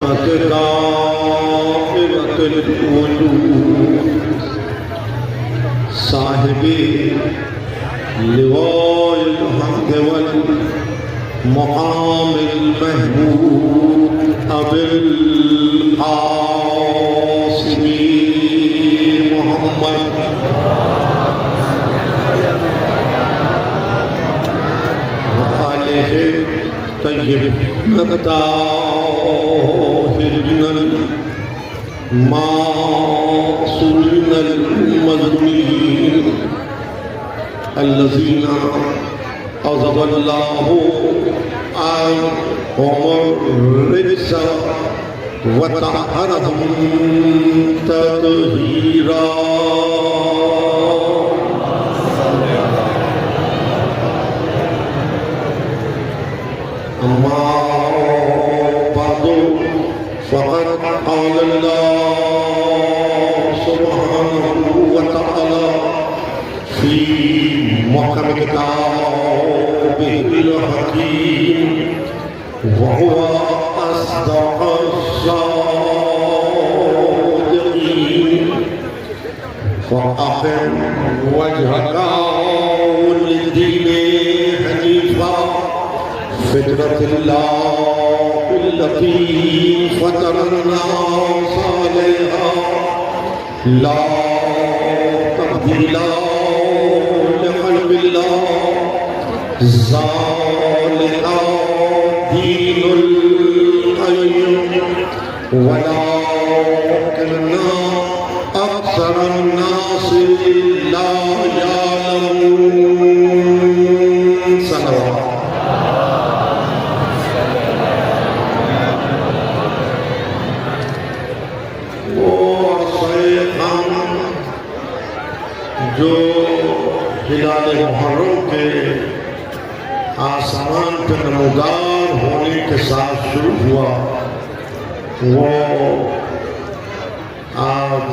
عظمت دائرۃ الوجود صاحب لواء الحمد والمقام المحمود ابی القاسم محمد وآلہ طیبین الطاہرین المعصومین المظلومین الذین عذب اللہ عنہم الرجس وطہرہم تطہیرا اما بعد فقد قال اللہ سبحانہ وتعالی فی محکم کتابہ الحکیم وهو أصدق الصادقين فأقم وجهك للدين حنيفا فطرة الله التي فطر الناس عليها لا تبديل لخلق الله ذلك دين القيم ولكن أكثر الناس لا يعلمون صلوات جو ہلال محرم کے آسمان پہ نمودار ہونے کے ساتھ شروع ہوا وہ آج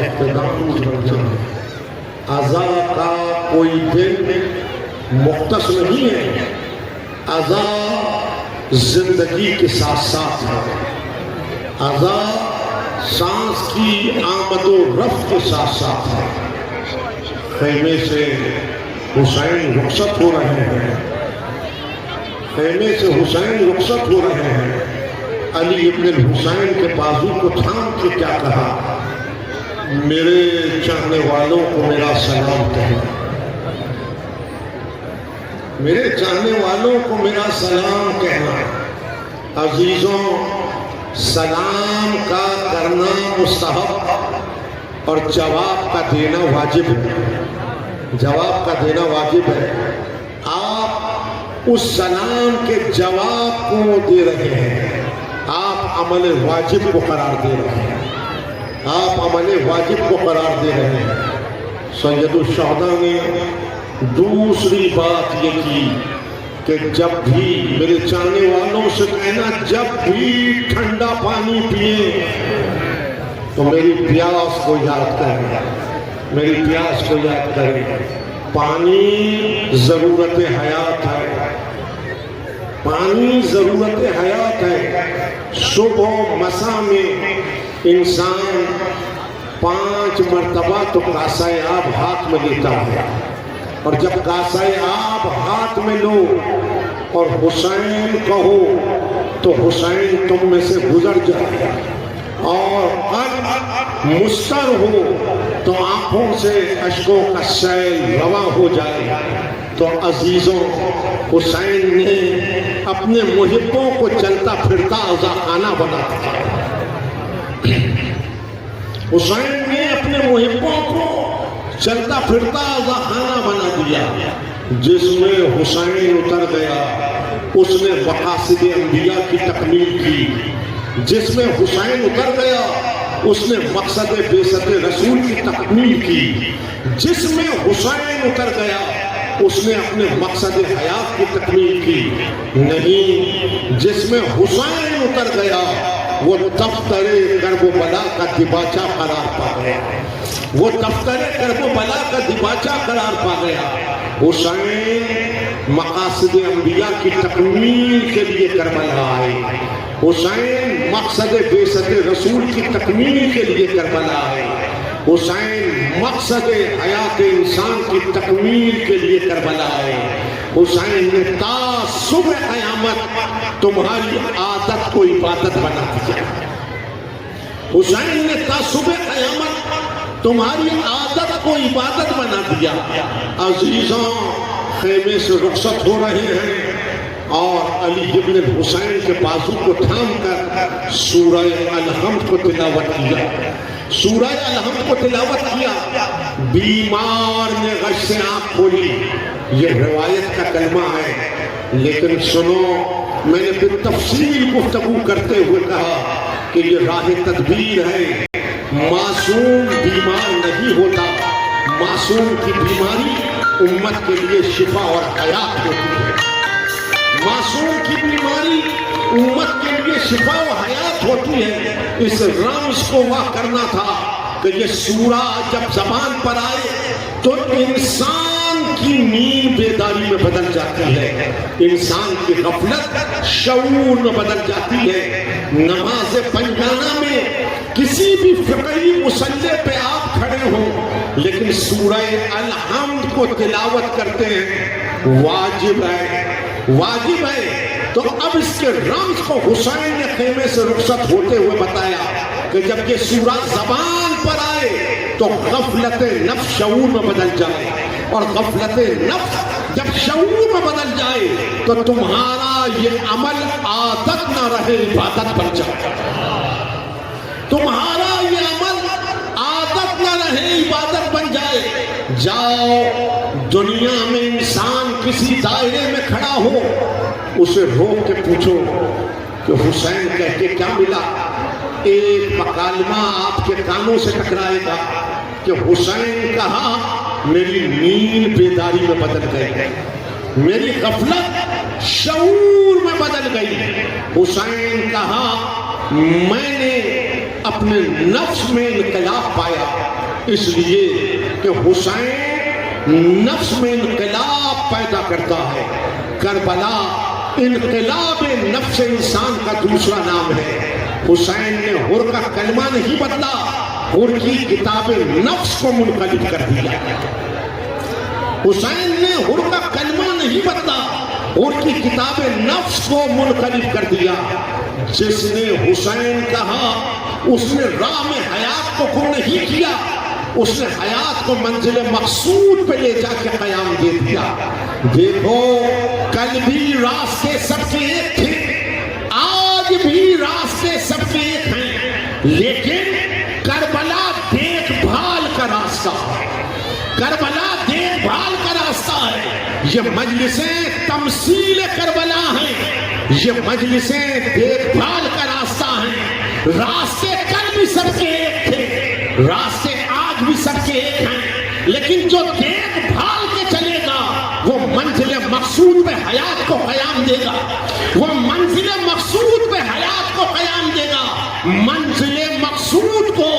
اختتام بن جائے۔ عزا کا کوئی دن مختص نہیں ہے، عزا زندگی کے ساتھ ساتھ ہے، عزا سانس کی آمد و رفت کے ساتھ ساتھ ہے۔ خیمے سے حسین رخصت ہو رہے ہیں، خیمے سے حسین رخصت ہو رہے ہیں۔ علی ابن الحسین کے بازو کو تھام کے کیا کہا؟ میرے چاہنے والوں کو میرا سلام کہنا، میرے چاہنے والوں کو میرا سلام کہنا۔ عزیزوں، سلام کا کرنا مستحب اور جواب کا دینا واجب ہے، جواب کا دینا واجب ہے۔ آپ اس سلام کے جواب کو دے رہے ہیں، آپ عمل واجب کو قرار دے رہے ہیں، آپ عمل واجب کو قرار دے رہے ہیں۔ سید الشہداء نے دوسری بات یہ کی کہ جب بھی میرے چاہنے والوں سے کہنا، جب بھی ٹھنڈا پانی پیئیں تو میری پیاس کو یاد کریں، میری پیاس کو یاد کریں۔ پانی ضرورت حیات ہے، پانی ضرورت حیات ہے۔ صبح و مساء میں انسان 5 مرتبہ تو کاسہ آب ہاتھ میں لیتا ہے، اور جب کاسہ آب ہاتھ میں لو اور حسین کہو تو حسین تم میں سے گزر جائے، اور قلب مستر ہو تو آنکھوں سے اشکوں کا سیل رواں ہو جائے۔ تو عزیزوں، حسین نے اپنے محبوں کو چلتا پھرتا عزا خانہ بنا دیا، حسین نے اپنے محبوں کو چلتا پھرتا عزا خانہ بنا دیا۔ جس میں حسین اتر گیا اس نے مقاصد انبیاء کی تکمیل کی، جس میں حسین اتر گیا اس نے مقصد بعثت رسول کی تکمیل کی، جس میں حسین اتر گیا اس نے اپنے مقصد حیات کی تکمیل کی۔ نہیں، جس میں حسین اتر گیا وہ دفتر کرب و بلا کا دیباچہ قرار پا گیا، وہ دفتر کرب و بلا کا دیباچہ قرار پا گیا۔ حسین مقاصد انبیاء کی تکمیل کے لیے کربلا آئے، حسین مقصد بعثت رسول کی تکمیل کے لیے کربلا آئے، حسین مقصد حیات انسان کی تکمیل کے لیے کربلا آئے۔ حسین نے تا صبح قیامت تمہاری عادت کو عبادت بنا دیا، حسین نے تا صبح قیامت تمہاری عادت کو عبادت بنا دیا۔ عزیزاں، خیمے سے رخصت ہو رہے ہیں اور علی ابن الحسین کے بازو کو تھام کر سورہ الحمد کو تلاوت کیا، سورہ الحمد کو تلاوت کیا۔ بیمار نے غش سے آنکھ کھولی، یہ روایت کا کلمہ ہے، لیکن سنو، میں نے پھر تفصیل گفتگو کرتے ہوئے کہا کہ یہ راہ تدبیر ہے۔ معصوم بیمار نہیں ہوتا، معصوم کی بیماری امت کے لیے شفا اور حیات ہوتی ہے، معصوم کی بیماری امت کے لیے شفا و حیات ہوتی ہے۔ اس رمز کو واہ کرنا تھا کہ یہ سورہ جب زبان پر آئے تو انسان کی نیند بیداری میں بدل جاتی ہے، انسان کی غفلت شعور میں بدل جاتی ہے۔ نماز پنجانہ میں کسی بھی فقہی مصلی پہ آپ کھڑے ہوں لیکن سورہ الحمد کو تلاوت کرتے ہیں، واجب ہے، واجب ہے۔ تو اب اس کے رمز کو حسین نے خیمے سے رخصت ہوتے ہوئے بتایا کہ جب یہ سورہ زبان پر آئے تو غفلت نفس شعور میں بدل جائے، اور غفلت نفس جب شعور میں بدل جائے تو تمہارا یہ عمل عادت نہ رہے، عبادت بن جائے، تمہارا یہ عمل عادت نہ رہے، عبادت بن جائے۔ جاؤ دنیا میں انسان کسی دائرے میں کھڑا ہو، اسے روک کے پوچھو کہ حسین کہہ کے کیا ملا، ایک مکالمہ آپ کے کانوں سے ٹکرائے گا کہ حسین کہا میری نیند بیداری میں بدل گئی، میری غفلت شعور میں بدل گئی۔ حسین کہا میں نے اپنے نفس میں انقلاب پایا، اس لیے کہ حسین نفس میں انقلاب پیدا کرتا ہے۔ کربلا انقلاب نفس انسان کا دوسرا نام ہے۔ حسین نے حر کا کلمہ نہیں بدلا، حر کی کتاب نفس کو منقلب کر دیا۔ حسین نے حر کا کلمہ نہیں بدلا، حر کی کتاب نفس کو منقلب کر دیا۔ جس نے حسین کہا اس نے راہ میں حیات کو گم نہیں کیا، اس نے حیات کو منزل مقصود پہ لے جا کے قیام دے دیا۔ دیکھو، کل بھی راستے سب کے ایک تھے، آج بھی راستے سب کے ایک ہیں، لیکن کربلا دیکھ بھال کا راستہ، کربلا دیکھ بھال کا راستہ ہے۔ یہ مجلسیں تمثیل کربلا ہیں، یہ مجلسیں دیکھ بھال کا راستہ ہیں۔ راستے کل بھی سب کے ایک تھے، راستے آج بھی سب کے ایک ہیں، لیکن جو دیکھ بھال کے چلے گا وہ منزل مقصود پہ حیات کو قیام دے گا، وہ منزل مقصود پہ حیات کو قیام دے گا۔ منزل مقصود کو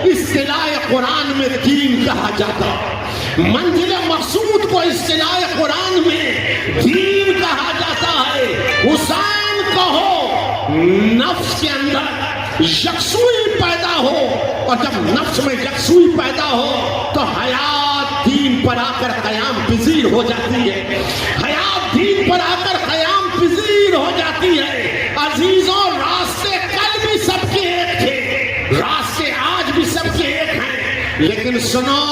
اصطلاح قرآن میں دین کہا جاتا ہے، منزل مقصود کو اصطلاح قرآن میں دین کہا جاتا ہے۔ حسین کہو نفس کے اندر یکسوئی پیدا ہو، اور جب نفس میں یکسوئی پیدا ہو تو حیات دین پر آ کر قیام پذیر ہو جاتی ہے، حیات دین پر آ کر قیام پذیر ہو جاتی ہے۔ عزیزوں، راستے کل بھی سب کے ایک تھے، راستے آج بھی سب کے ایک ہیں، لیکن سنو،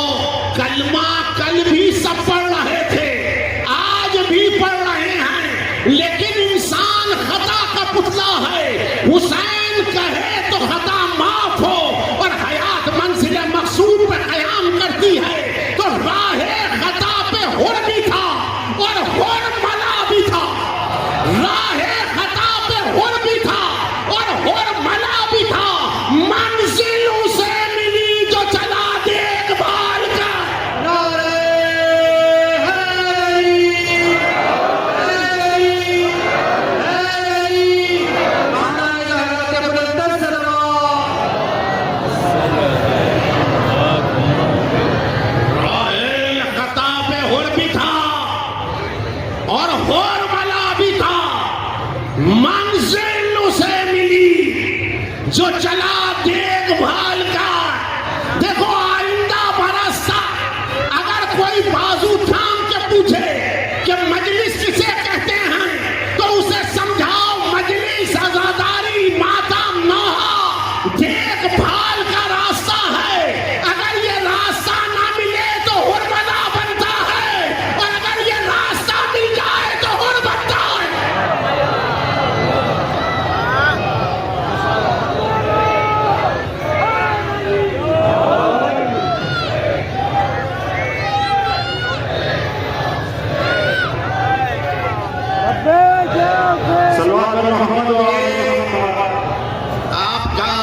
کلمہ کل بھی سب پڑھ رہے تھے، آج بھی پڑھ رہے ہیں، لیکن انسان خطا کا پتلا ہے۔ حسین کہے تو خطا معاف ہو، اور حیات منزل مقصود پہ قیام کرتی ہے، تو راہ خطا پہ حر بھی تھا اور حر ملا بھی تھا، راہ خطا پہ حر بھی تھا اور حر ملا بھی تھا۔ منزل اسے ملی جو چلا دیکھ بھال کر۔ جو چلا دیکھ بھال کر، دیکھو آئندہ برستا اگر کوئی بازو تھام کے پوچھے کہ مجلس کسے کہتے ہیں تو اسے سمجھاؤ مجلس عزاداری ماتم نوحہ دیکھ بھال کا راستہ ہے. اگر یہ راستہ نہ ملے تو حرمتہ بنتا ہے، اور اگر یہ راستہ مل جائے تو حر بنتا ہے. آپ کا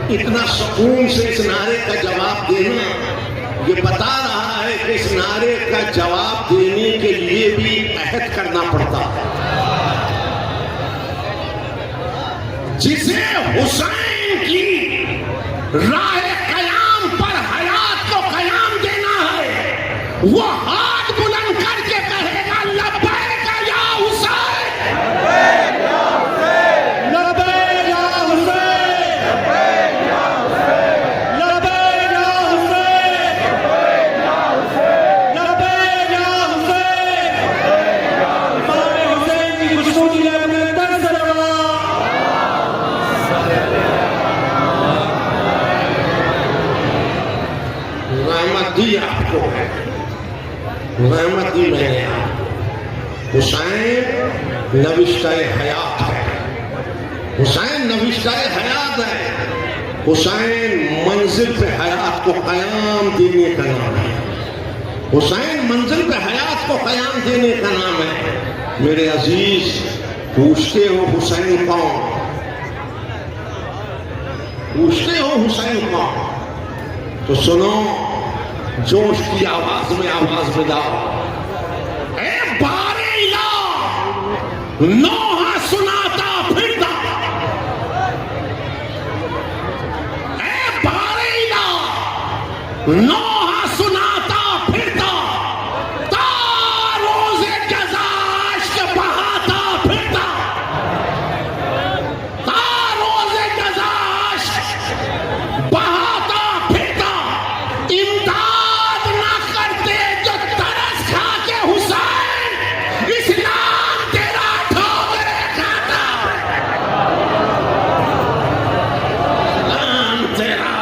اتنا سکون سے اس نعرے کا جواب دینا یہ بتا رہا ہے کہ اس نعرے کا جواب دینے کے لیے بھی عہد کرنا پڑتا ہے. جسے حسین کی راہ قیام پر حیات کو قیام دینا ہے، وہ ہاتھ بلند کر کے کہے گا لبیک یا حسین، لبیک یا حسین، لبیک یا حسین، لبیک یا حسین، لبیک یا حسین. امام حسین کی خوشبو کی لہر میں در سلام. رحمت دی آپ کو، رحمت دی میں نے آپ. حسین نوشتہ حیات ہے، حسین نوشتہ حیات ہے. حسین منزل پہ حیات کو قیام دینے کا نام ہے. حسین منزل پہ حیات کو قیام دینے کا نام ہے. میرے عزیز پوچھتے ہو حسین کون، پوچھتے ہو حسین کون، تو سنو جوش کی آواز میں آواز ملاؤ. اے بارے الہ نوحہ سناتا پھرتا، اے بارے الہ نوحہ سناتا پھرتا، تا روز جزا عشق بہاتا پھرتا، تا روز جزا عشق بہاتا پھرتا. امداد نہ کرتے جو ترس کھا کے حسین، اسلام تیرا ٹھوکرے کھاتا، اسلام تیرا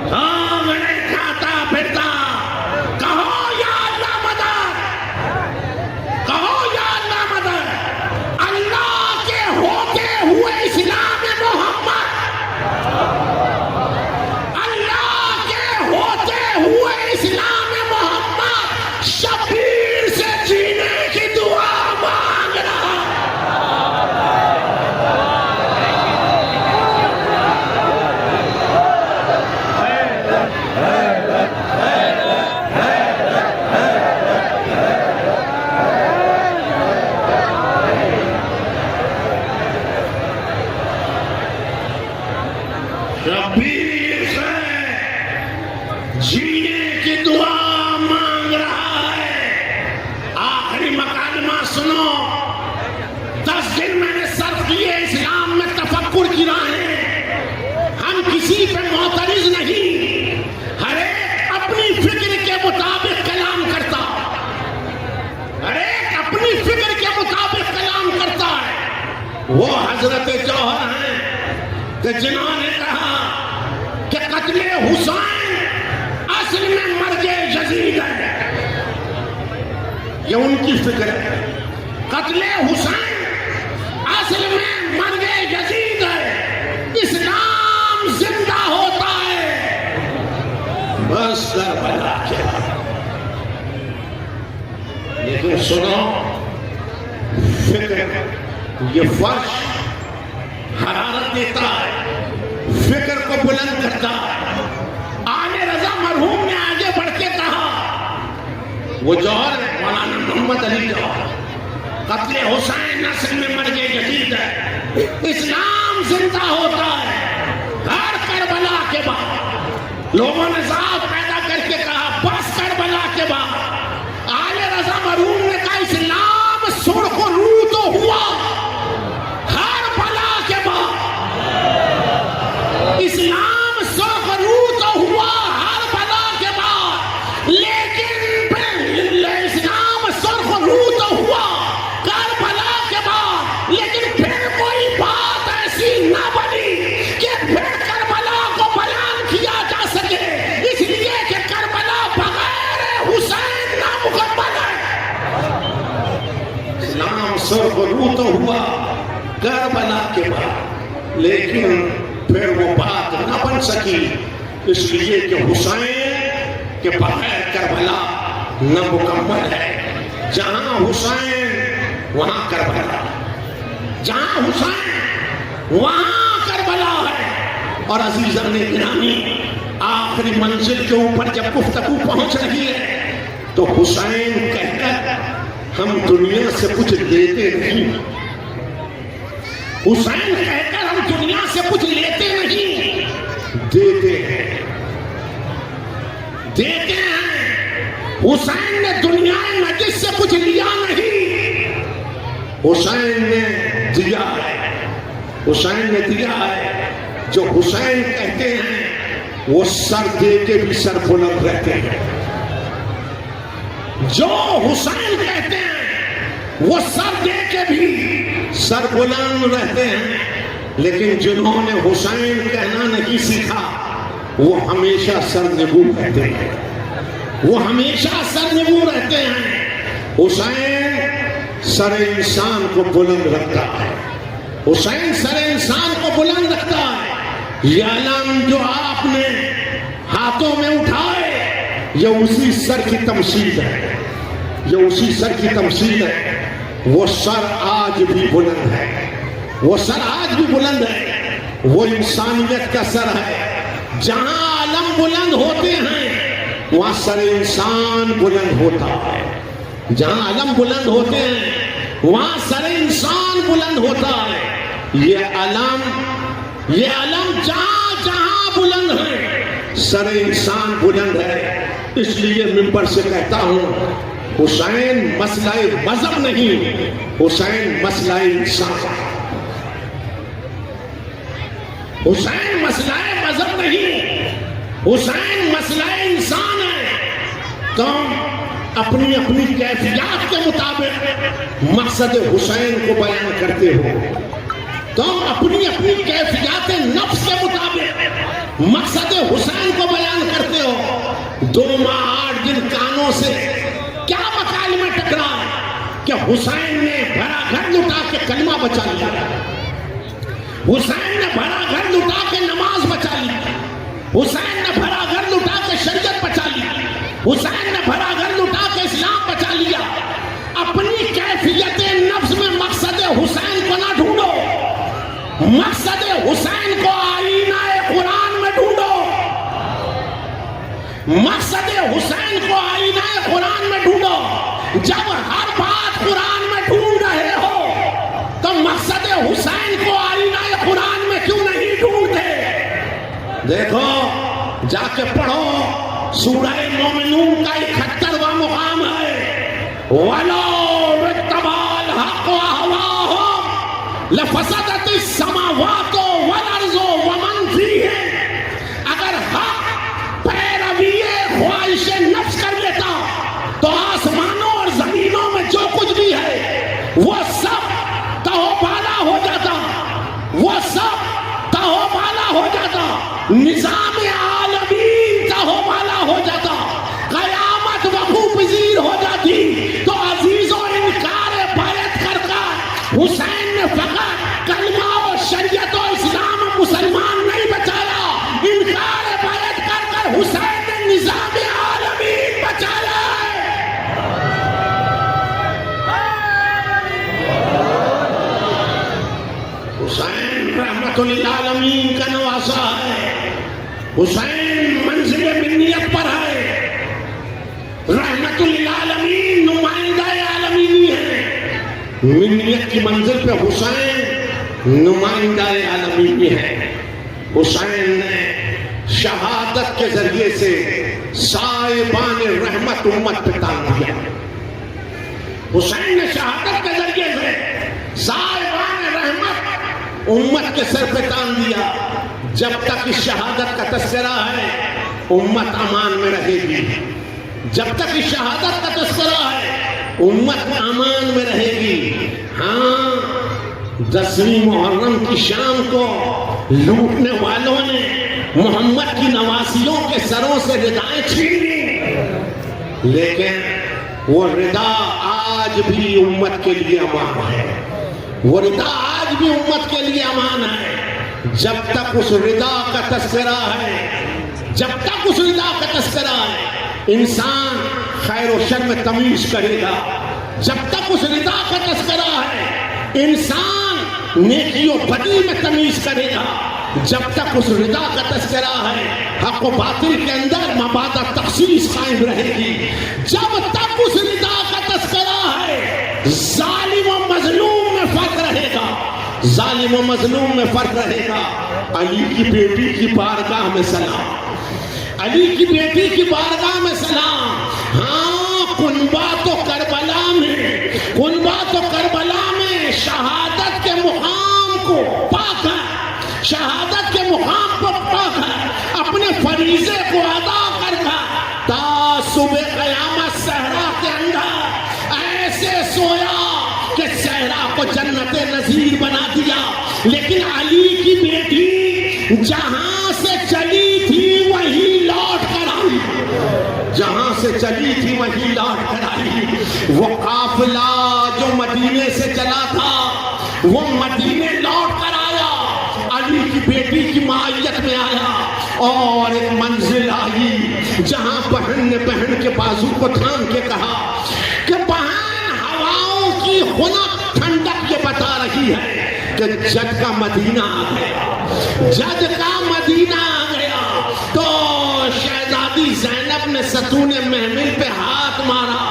ٹھوکرے کھاتا پھرتا. کہو یا اللہ مدد، کہو یا اللہ مدد. اللہ کے ہوتے ہوئے اسلام محمد، اللہ کے ہوتے ہوئے اسلام محمد شبیر سے جینے کی دعا مانگ رہا. شبیر سے جینے کی دعا مانگ رہا ہے. آخری مکالمہ سنو. 10 دن میں نے صرف کیے اسلام میں تفکر کی راہیں. ہم کسی پہ معترض نہیں، ہر ایک اپنی فکر کے مطابق کلام کرتا، ہر ایک اپنی فکر کے مطابق کلام کرتا ہے. وہ حضرت جوہر ہیں کہ جنہوں نے کہا کہ قتل حسین اصل میں مرگ یزید ہے. یہ ان کی فکر ہے. قتل حسین اصل میں مرگ یزید ہے، اسلام زندہ ہوتا ہے بس کربلا کے بعد. لیکن سنو، فکر یہ فرش حرارت دیتا ہے، فکر کو بلند کرتا ہے. آل رضا مرحوم نے آگے بڑھ کے کہا، وہ جوہر ہے مولانا محمد علی جوہر، قتل حسین اصل میں مرگ یزید ہے، اسلام زندہ ہوتا ہے ہر کربلا کے بعد. لوگوں نے ذات پیدا کر کے کہا بس کربلا کے بعد. آل رضا مرحوم نے کہا اسلام سرخ رو تو ہوا ہر بلا کے بعد. تو ہوا کربلا کے بعد، لیکن پھر وہ بات نہ بن سکی، اس لیے کہ حسین کے بغیر کربلا نہ مکمل ہے۔ جہاں حسین وہاں کربلا، جہاں حسین وہاں کربلا ہے۔ اور عزیزان گرامی، آخری منزل کے اوپر جب گفتگو پہنچ رہی ہے تو حسین کہہ کر ہم دنیا سے کچھ لیتے نہیں، حسین کہہ کر ہم دنیا سے کچھ لیتے نہیں، دیتے ہیں، دیتے ہیں۔ حسین نے دنیا نجس سے کچھ لیا نہیں، حسین نے دیا ہے، حسین نے دیا ہے۔ جو حسین کہتے ہیں وہ سر دے کے بھی سر بلند رہتے ہیں، جو حسین کہتے ہیں وہ سر دے کے بھی سر بلند رہتے ہیں۔ لیکن جنہوں نے حسین کہنا نہیں سیکھا وہ ہمیشہ سر نگو رہتے ہیں، وہ ہمیشہ سر نگو رہتے ہیں۔ حسین سر انسان کو بلند رکھتا ہے، حسین سر انسان کو بلند رکھتا ہے۔ یہ علم جو آپ نے ہاتھوں میں اٹھائے یہ اسی سر کی تمثیل ہے، یہ اسی سر کی تمثیل ہے۔ وہ سر آج بھی بلند ہے، وہ سر آج بھی بلند ہے، وہ انسانیت کا سر ہے۔ جہاں علم بلند ہوتے ہیں وہاں سر انسان بلند ہوتا ہے، جہاں علم بلند ہوتے ہیں وہاں سر انسان بلند ہوتا ہے۔ یہ علم جہاں جہاں بلند ہے سر انسان بلند ہے۔ اس لیے ممبر سے کہتا ہوں حسین مسئلہ مذہب نہیں، حسین مسئلہ انسان، حسین مسئلہ مذہب نہیں، حسین مسئلہ انسان ہے۔ تم اپنی اپنی کیفیات کے مطابق مقصد حسین کو بیان کرتے ہو، تم اپنی اپنی کیفیات نفس کے مطابق مقصد حسین کو بیان کرتے ہو۔ 2 ماہ 8 دن کانوں سے کیا مکالمہ ٹکرا کہ حسین نے بھرا گھر لٹا کے کلمہ بچا لیا، حسین نے بھرا گھر لٹا کے نماز بچا لی، حسین نے بھرا گھر لٹا کے شریعت بچا لی، حسین نے بھرا گھر لٹا کے اسلام بچا لیا۔ اپنی کیفیت نفس میں مقصد حسین کو نہ ڈھونڈو، مقصد حسین کو آئینہ قرآن میں ڈھونڈو، مقصد حسین کو آئینہ قرآن میں ڈھونڈو۔ جب ہر بات قرآن میں ڈھونڈ رہے ہو تو مقصد حسین کو آئینہ قرآن میں کیوں نہیں ڈھونڈتے؟ دیکھو جا کے پڑھو، سورہ مومنون کا 71واں مقام ہے، وَلَوْ اتَّبَعَ الْحَقُّ أَهْوَاءَهُمْ لَفَسَدَتِ السَّمَاوَاتُ وَالْأَرْضُ وَمَنْ فِيهِنَّ۔ اگر حق پیروی خواہش نفس کر لیتا تو آسمانوں اور زمینوں میں جو کچھ بھی ہے وہ سب تہو بالا ہو جاتا، وہ سب تہو بالا ہو جاتا، نظام عالمی تہو بالا ہو جاتا، قیامت وقوع پذیر ہو جاتی۔ تو عزیزوں انکار بیعت کر کر حسین نے فقط کلمہ و شریعت و اسلام مسلمان نہیں بچایا، انکار بیعت کر کر حسین نے نظام عالمی بچایا ہے۔ حسین رحمت للعالمین کا نواسا ہے، حسین منزل منیت پر ہے، رحمت للعالمین نمائندہ عالمینی ہے۔ منیت کی منزل پہ حسین نمائندہ عالمینی ہے۔ حسین نے شہادت کے ذریعے سے صاحبان رحمت امت پہ تان دیا، حسین نے شہادت کے ذریعے سے صاحبان رحمت امت کے سر پہ تان دیا۔ جب تک اس شہادت کا تذکرہ ہے امت امان میں رہے گی، جب تک اس شہادت کا تذکرہ ہے امت امان میں رہے گی۔ ہاں 10ویں محرم کی شام کو لوٹنے والوں نے محمد کی نواسیوں کے سروں سے ردائیں چھین لی، لیکن وہ ردا آج بھی امت کے لیے امان ہے، وہ رضا آج بھی امت کے لیے امان ہے، جب تک اس رضا کا تذکرہ ہے، جب تک اس رضا کا تذکرہ ہے انسان خیر و شر میں تمیز کرے گا، جب تک اس رضا کا تذکرہ ہے انسان نیکی و بدی میں تمیز کرے گا، جب تک اس رضا کا تذکرہ ہے حق و باطل کے اندر مبادہ تخصیص قائم رہے گی، جب تک اس رضا کا تذکرہ ہے ظالم و مظلوم میں فرق رہے گا، ظالم و مظلوم میں فرق رہے گا۔ علی کی بیٹی کی بارگاہ میں سلام، علی کی بیٹی کی بارگاہ میں سلام۔ ہاں کنبہ تو کربلا میں، کنبہ تو کربلا میں شہادت کے مقام کو پاک ہے، شہادت کے مقام کو پاک ہے، اپنے فریضے کو ادا کر کر تا صبح قیامت صحرا کے اندر ایسے سویا کہ صحرا کو جنت نظیر بنا دیا۔ لیکن علی کی بیٹی جہاں سے چلی تھی وہی لوٹ کر آئی، جہاں سے چلی تھی وہی لوٹ کر آئی۔ وہ قافلہ جو مدینے سے چلا تھا وہ مدینے لوٹ کر آیا، علی کی بیٹی کی معیت میں آیا، اور ایک منزل آئی جہاں بہن نے بہن کے بازو کو تھام کے کہا کہ بہن ہواؤں کی خنک ٹھنڈک یہ بتا رہی ہے کہ جد کا مدینہ آ گیا، جد کا مدینہ آ گیا۔ تو شہزادی زینب نے ستون محمل پہ ہاتھ مارا،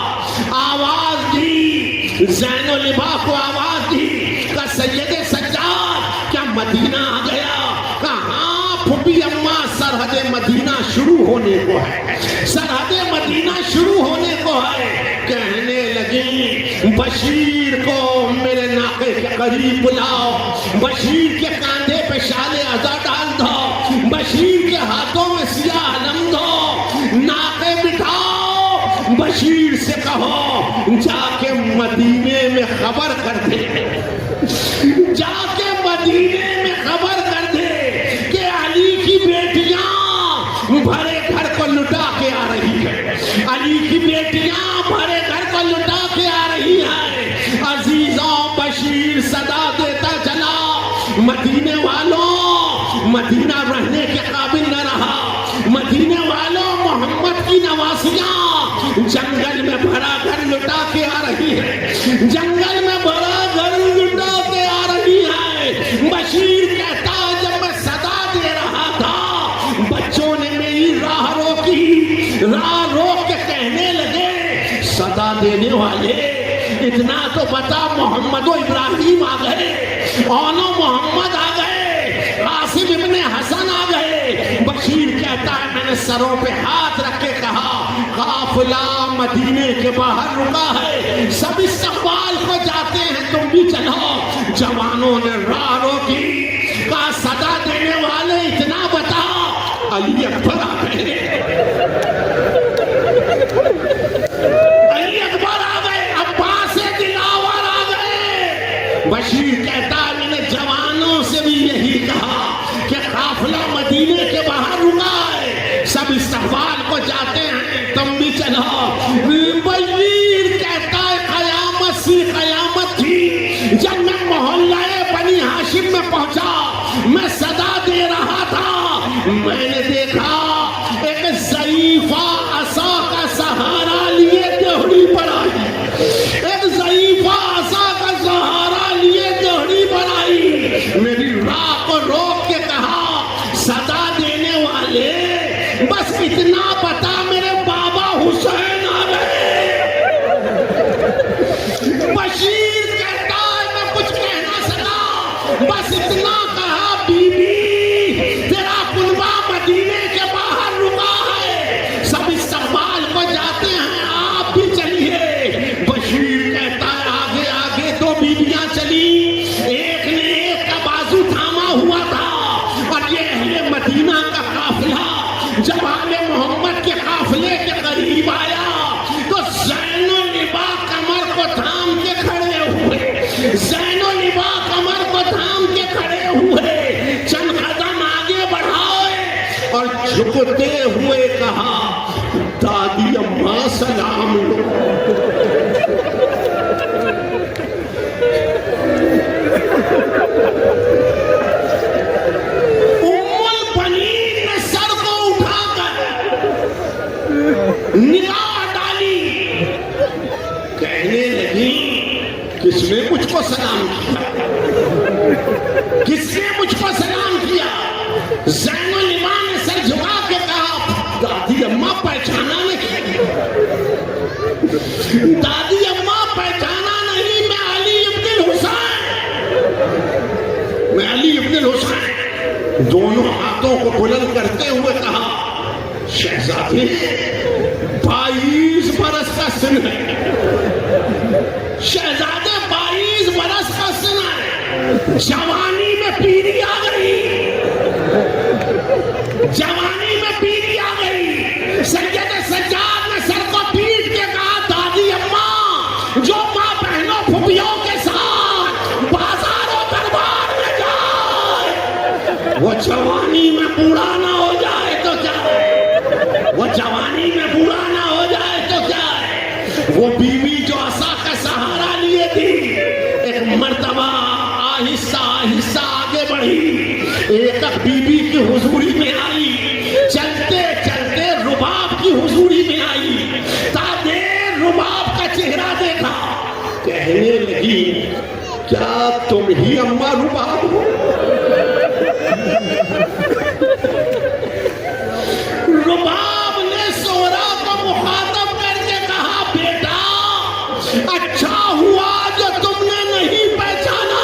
آواز دی، زین و لبا کو آواز دی کہ سید سجاد کیا مدینہ آ گیا؟ کہاں پھوپھی اماں سرحد مدینہ شروع ہونے کو ہے، سرحد مدینہ شروع ہونے کو ہے۔ کہنے لگی بشیر کو میرے ناقے کے قریب بلاؤ، بشیر کے کاندھے پہ شال عزا ڈال دو، بشیر کے ہاتھوں میں سیاہ علم دو، ناقے بٹھاؤ، بشیر سے کہو جا کے مدینے میں خبر کر دے، جا کے مدینے میں خبر کر دے کہ علی کی بیٹیاں بھرے گھر کو لٹا کے آ رہی ہے، علی کی بیٹیاں بھرے گھر کو لٹا کے آ رہی ہے۔ عزیزوں بشیر صدا دیتا چلا، مدینے والوں مدینہ رہنے کے قابل نہ رہا، مدینے والوں محمد کی نواسیاں جنگل میں بھرا گھر لٹا کے آ رہی ہے، جنگل میں بھرا گھر لٹا کے آ رہی ہے۔ بشیر کہتا جب میں صدا دے رہا تھا بچوں نے میری راہ روکی، راہ روک کے کہنے لگے صدا دینے والے اتنا تو بتا محمد و ابراہیم آ گئے، اونو محمد آ گئے، قاسم ابن حسن آ گئے۔ بشیر کہتا ہے میں نے سروں پہ ہاتھ رکھ کے کہا قافلہ مدینے کے باہر رکا ہے، سب استقبال کو جاتے ہیں تم بھی چلو۔ جوانوں نے راہ روکی، کہا صدا دینے والے اتنا بتا علی اکبر آ گئے، علی اکبر آ گئے، عباس دلاور آ گئے۔ بشیر کہتا ہے میں نے جوانوں سے بھی یہی کہا کہ قافلہ مدینے کے باہر رکا ہے، سب استقبال کو جاتے ہیں تم بھی چلو۔ بشیر کہتا ہے قیامت سی قیامت تھی جب میں محلہ بنی ہاشم میں پہنچا، میں صدا دے رہا تھا، میں نے دیکھا ایک ضعیفہ عصا کا سہارا لیے دیہڑی پر آئی، ایک ضعیفہ عصا کا سہارا لیے دیہڑی پر آئی، میری راہ کو روک کے کہا صدا دینے والے بس اتنا بتا میرے بابا حسین آ گئے۔ بشیر کہتا ہے میں کچھ کہہ نہ سکا، بس اتنا کہا بی بی تیرا کنبہ مدینے کے باہر رکا ہے، سب استقبال کو جاتے ہیں آپ بھی چلیے۔ بشیر کہتا ہے آگے آگے دو بیویاں چلی، ایک نے ایک کا بازو تھاما ہوا تھا، اور یہ اہل مدینہ کا قافلہ جب آل محمد کے قافلے کے قریب آیا تو زین و لبا کمر کو تھام کے کھڑے ہوئے، زین و لبا کمر کو تھام کے کھڑے ہوئے، چند قدم آگے بڑھائے اور جھکتے ہوئے کہا دادی اماں سلام لو۔ سلام کیا؟ کس نے مجھ کو سلام کیا؟ زین العبا نے سر جھکا کے کہا دادی اماں پہچانا نہیں، دادی اماں پہچانا نہیں، میں علی ابن الحسین، میں علی ابن الحسین۔ دونوں ہاتھوں کو بلند کرتے ہوئے کہا شہزادے 22 برس کا سن ہے، شہزادے 22 برس کا سن ہے، جوانی میں پیری آ گئی، جوانی میں پیری آ گئی۔ سید سجاد نے سر کو پیٹ کے کہا دادی اماں جو ماں بہنوں پھوپھیوں کے ساتھ بازار و دربار میں جائے وہ جوانی میں بوڑھا نہ ہو جائے تو کیا ہے، وہ جوانی میں بوڑھا نہ ہو جائے تو کیا ہے۔ وہ بیوی جو عصا کا سہارا لیے تھی ایک مرتبہ آہستہ آہستہ آگے بڑھی، ایک بیوی کی حضوری میں آئی، چلتے چلتے رباب کی حضوری میں آئی، تادیر رباب کا چہرہ دیکھا، کہنے لگی کیا تم ہی اماں رباب ہو؟ رباب نے سورا کو مخاطب کر کے کہا بیٹا اچھا ہوا جو تم نے نہیں پہچانا،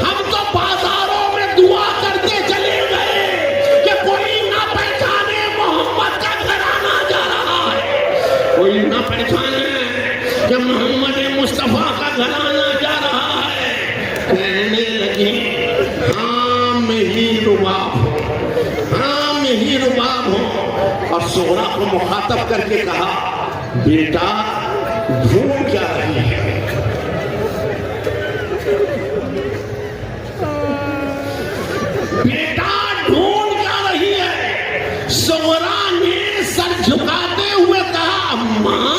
ہم تو بازاروں میں دعا کرتے چلے گئے کہ کوئی نہ پہچانے محمد کا گھرانہ جا رہا ہے، کوئی نہ پہچانے کہ محمد مصطفیٰ کا گھرانہ جا رہا ہے۔ کہنے لگی ہاں میں ہی رباب ہوں، ہاں میں ہی رباب ہوں، اور سغرا کو مخاطب کر کے کہا بیٹا ڈھونڈ کیا رہی ہے؟ بیٹا ڈھونڈ کیا رہی ہے؟ سغرا نے سر جھکاتے ہوئے کہا اماں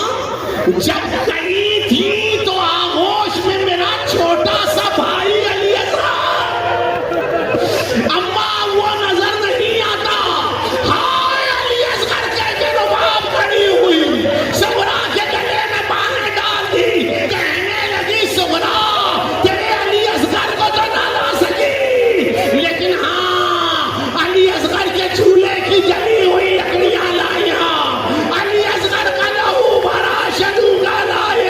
جب گئی تھی تو آغوش میں میرا چھوٹا سا بھائی علی اصغر، اماں وہ نظر نہیں آتا، ہائے علی اصغر کہہ کے رباب کھڑی ہوئی، سغرا کے گلے میں بانہیں ڈال دی، کہنے لگی سغرا تیرے علی اصغر کو تو نہ لا سکی لیکن ہاں علی اصغر کے جھولے کی جلی ہوئی لکڑیاں لائیاں، علی اصغر کا لہو بھرا شدوغا لایا،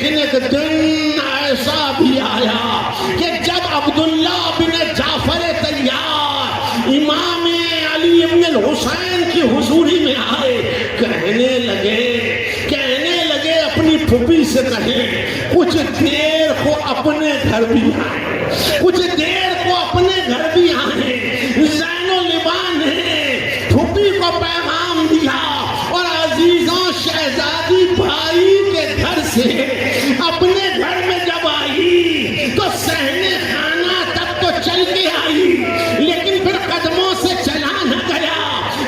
لیکن ایک دن ایسا بھی آیا کہ جب عبداللہ بن جعفر طیار امام علی ابن الحسین کی حضوری میں آئے، کہنے لگے اپنی پھوپھی سے کہیں کچھ دیر کو اپنے گھر بھی آئیں، کچھ دیر کو اپنے گھر بھی آئیں۔ زین العبان نے پھوپھی کو پیغام دیا اور عزیزوں شہزادی بھائی کے گھر سے اپنے گھر میں جب آئی تو صحن خانہ تک تو چل کے آئی، لیکن پھر قدموں سے چلا نہ گیا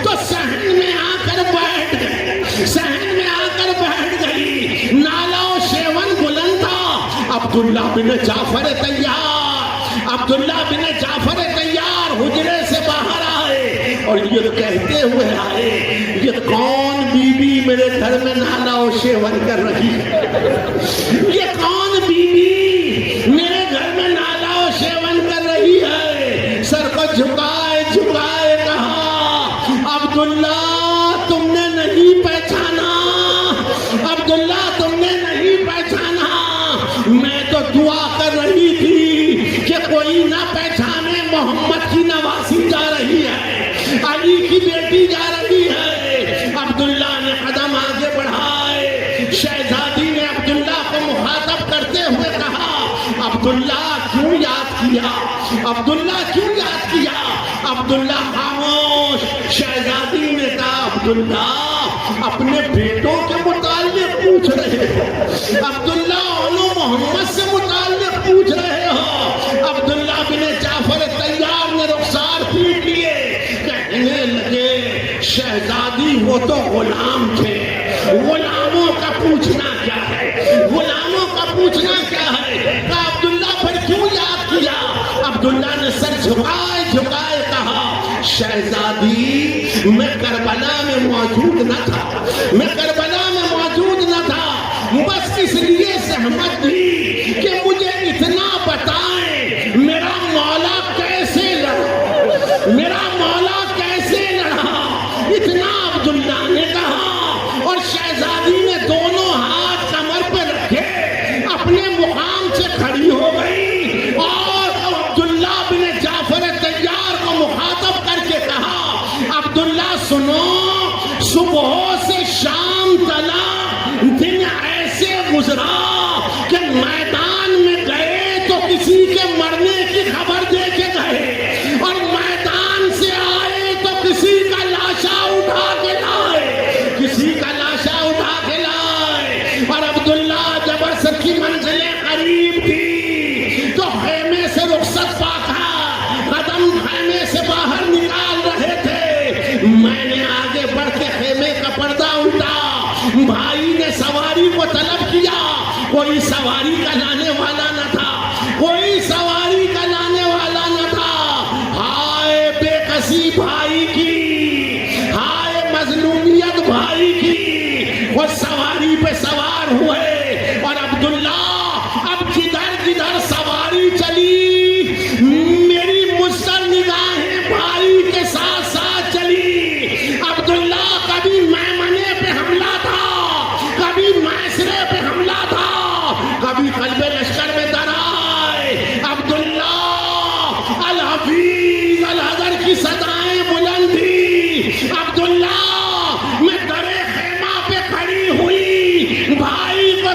تو صحن میں آ کر بیٹھ گئی، صحن میں آ کر بیٹھ گئی۔ نالا و شیون بلند تھا۔ عبداللہ بن جعفر طیار حجرے سے باہر آئے اور یہ کہتے ہوئے آئے، یہ کون بی بی میرے گھر میں نالا و شیون کر رہی ہے؟ یہ کون بی بی میرے گھر میں نالا و شیون کر رہی ہے؟ سر کو جھکائے کہا، عبداللہ تم نے نہیں پہچانا، عبداللہ تم نے نہیں پہچانا، میں تو دعا کر رہی تھی کہ کوئی نہ پہچانے، محمد کی نواسی جا رہی ہے، علی کی بیٹی جا رہی ہے۔ عبداللہ نے قدم آگے بڑھائے، شہزادی نے عبداللہ کو مخاطب کرتے ہوئے کہا، عبداللہ کیوں یاد کیا؟ عبداللہ کیوں یاد کیا؟ عبداللہ خاموش۔ شہزادی نے کہا، عبداللہ اپنے بیٹوں کے متعلق پوچھ رہے ہو، عبداللہ اولو محمد سے متعلق پوچھ رہے ہو؟ عبداللہ بن جعفر طیار نے رخسار پھیٹ لیے، کہنے لگے، شہزادی وہ تو غلام تھے، غلاموں کا پوچھنا کیا ہے، غلاموں کا پوچھنا کیا ہے؟ کہا، عبداللہ پھر کیوں یاد کیا؟ عبداللہ نے سر جھکائے کہا، شہزادی میں کربلا میں موجود نہ تھا، میں کربلا میں موجود نہ تھا، بس اس لیے زحمت دی کہ مجھے اتنا بتائیں میرا مولا کیسے لڑا، میرا مولا کیسے لڑا، اتنا عبداللہ نے کہا، اور شہزادی نے دونوں ہاتھ کمر پہ رکھے اپنے مقام سے کھڑی ہو گئی اور عبداللہ بن جعفر طیار کو مخاطب کر کے کہا، عبداللہ سنو، صبح سے شام تلا دن ایسے گزرا کہ میدان میں گئے تو کسی کے مرنے کی خبر دے کے گئے، اور میدان سے آئے تو کسی کا لاشا اٹھا کے لائے، کسی کا لاشا اٹھا کے لائے۔ اور عبداللہ جب عصر کی منزلیں قریب تھی تو خیمے سے رخصت پا کر قدم خیمے سے باہر نکال رہے تھے، میں نے آگے بڑھ کے خیمے کا پردہ اٹھا، بھائی نے سواری کو طلب کیا، کوئی سواری کا لانے والا نہ تھا، کوئی سواری کا لانے والا نہ تھا۔ ہائے بے کسی بھائی کی، ہائے مظلومیت بھائی کی، وہ سواری پہ سوار ہوئے اور عبداللہ اب جدھر جدھر سواری چلی میری مستر نگاہیں بھائی کے ساتھ ساتھ چلی۔ عبداللہ کبھی میمنے پہ حملہ تھا، کبھی میسرے پہ حملہ تھا، کبھی قلب لشکر میں درائے۔ عبداللہ الحفیظ الحضر کی صدائیں بلند تھی، عبداللہ میں درے خیمہ پہ کھڑی ہوئی بھائی کو